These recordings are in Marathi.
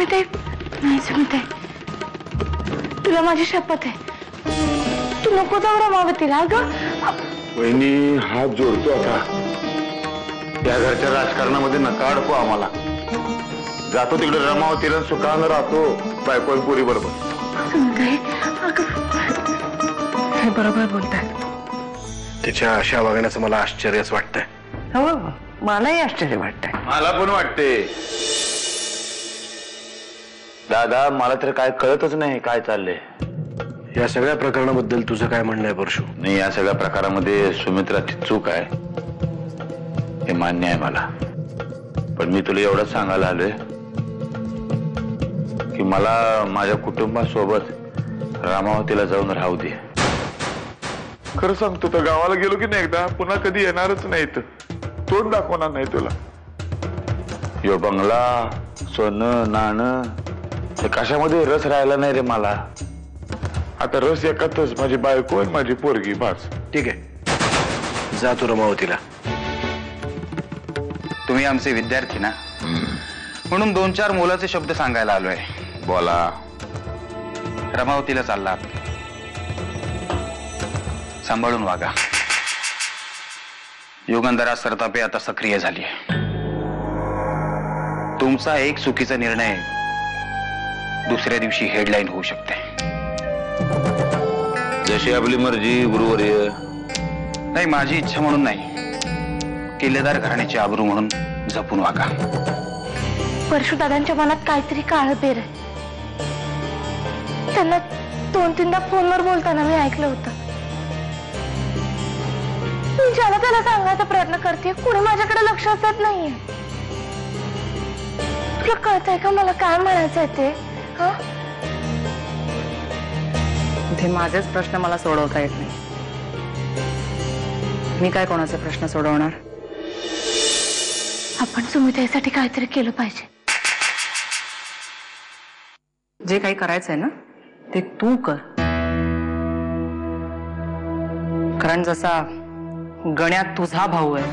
सुमिते, नाही सुमिते, तुला माझी शपथ आहे, तू नको जाऊ रमावतीला. अगं वहिनी हात जोडतो आता. या घरच्या राजकारणामध्ये नका अडकू आम्हाला. जातो तिकडे रमावतीला सुखानं राहतो बायको पुरी बरोबर. सुमिते, अगं हे बरोबर बोलताय. तिच्या अशा वागण्याचं मला आश्चर्यच वाटतंय. हो, मलाही आश्चर्य वाटतंय. मला पण वाटते. दादा मला तर काय कळतच नाही काय चाललंय. या सगळ्या प्रकरणाबद्दल तुझं काय म्हणणं आहे परशू? नाही, या सगळ्या प्रकारामध्ये सुमित्राची चूक आहे हे मान्य आहे मला. पण मी तुला एवढंच सांगायला आलोय की मला माझ्या कुटुंबासोबत रामावतीला जाऊन राहू दे. खरं सांगतो तर गावाला गेलो की नाही एकदा पुन्हा कधी येणारच नाही. तोंड दाखवणार नाही तुला. यो बंगला, सोनं नाणं हे कशामध्ये रस राहिला नाही रे मला. आता रस एकातच, माझी बायको आणि माझी पोरगी, बस. ठीक आहे, जा तू रमावतीला. तुम्ही आमचे विद्यार्थी ना, म्हणून 2-4 मोलाचे शब्द सांगायला आलोय. बोला. रमावतीला चाललात, सांभाळून वागा. युगंधरा सरतापे आता सक्रिय झाली आहे. तुमचा एक चुकीचा निर्णय दुसऱ्या दिवशी हेडलाईन होऊ शकते. जशी आपली मर्जी गुरुवर्य. नाही, माझी इच्छा म्हणून नाही, किल्लेदार घराण्याची आबरू म्हणून जपून वागा. परशुदादांच्या मनात काहीतरी काळं पेर आहे. त्यांना 2-3दा फोनवर बोलताना मी ऐकलं होतं. मी ज्याला त्याला सांगायचा प्रयत्न करते, कुणी माझ्याकडे लक्ष देत नाहीये. तुला कळतंय का मला काय म्हणायचंय ते? इथे माझेच प्रश्न मला सोडवता येत नाही. मी काय कोणाचे प्रश्न सोडवणार? आपण सुमितेसाठी काहीतरी केलं पाहिजे. जे काही करायचंय ना ते तू कर. कारण जसा गण्यात तुझा भाऊ आहे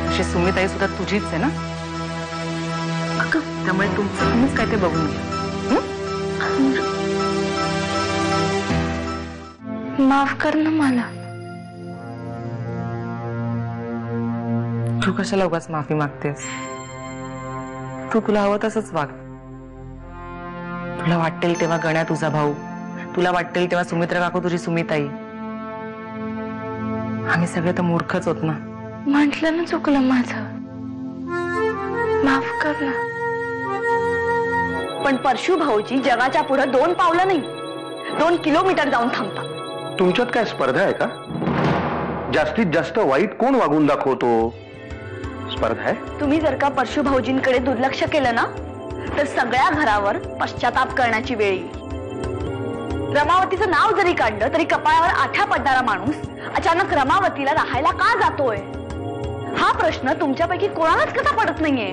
अशी सुमिताई सुद्धा तुझीच आहे ना. त्यामुळे तुमचं तुम्हीच काय ते बघून घ्या. माफ कर ना मला. तू कशाला उगाच माफी मागतेस? तू तुला हवं तसंच वाग. तुला वाटेल तेव्हा गण्या तुझा भाऊ, तुला वाटेल तेव्हा सुमित्रा काकू तुझी सुमिताई. आम्ही सगळे तर मूर्खच होत ना. म्हटलं ना चुकलं माझं, माफ कर ना. पण परशु भाऊजी जगाच्या पुढे 2 पावलं नाही, 2 किलोमीटर जाऊन थांबतात. तुमच्यात काय स्पर्धा आहे का? जास्तीत जास्त वाईट कोण वागून दाखवतो स्पर्धा आहे? तुम्ही जर का परशु भाऊजींकडे दुर्लक्ष केलं ना तर सगळ्या घरावर पश्चाताप करण्याची वेळ येईल. रमावतीचं नाव जरी काढलं तरी कपाळावर आठ्या पडणारा माणूस अचानक रमावतीला राहायला का जातोय हा प्रश्न तुमच्यापैकी कोणालाच कसा पडत नाहीये.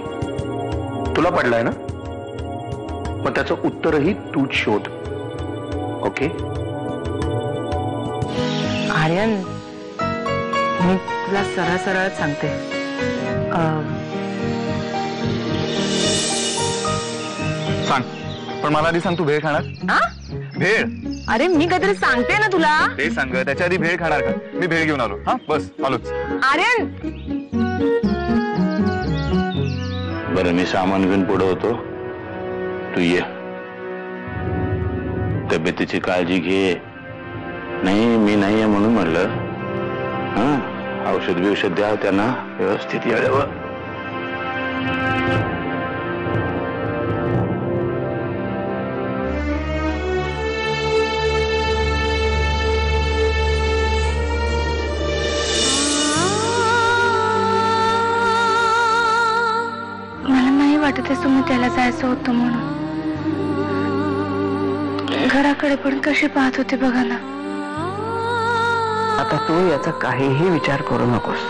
तुला पडलाय ना, मग त्याचं उत्तरही तूच शोध. ओके आर्यन, मी तुला सरळ सरळ सांगते, सांग. पण मला आधी सांग, तू भेळ खाणार? भेळ? अरे मी काहीतरी सांगते ना तुला. ते सांग, त्याच्या आधी भेळ खाणार का? मी भेळ घेऊन आलो. हा बस आलोच. आर्यन बरं, मी सामान घेऊन पुढे होतो, तू ये. तब्येतीची काळजी घे. नाही मी नाही आहे म्हणून म्हणलं. हा, औषध बिषध द्या त्यांना व्यवस्थित वेळेवर. मला नाही वाटत आहे सुमितेला जायचं होतं म्हणून. घराकडे पण कशी पाहत होते बघा ना. आता तू याचा काहीही विचार करू नकोस.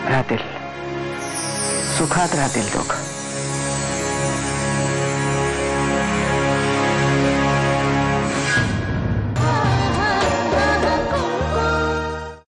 राहतील, सुखात राहतील दोघं.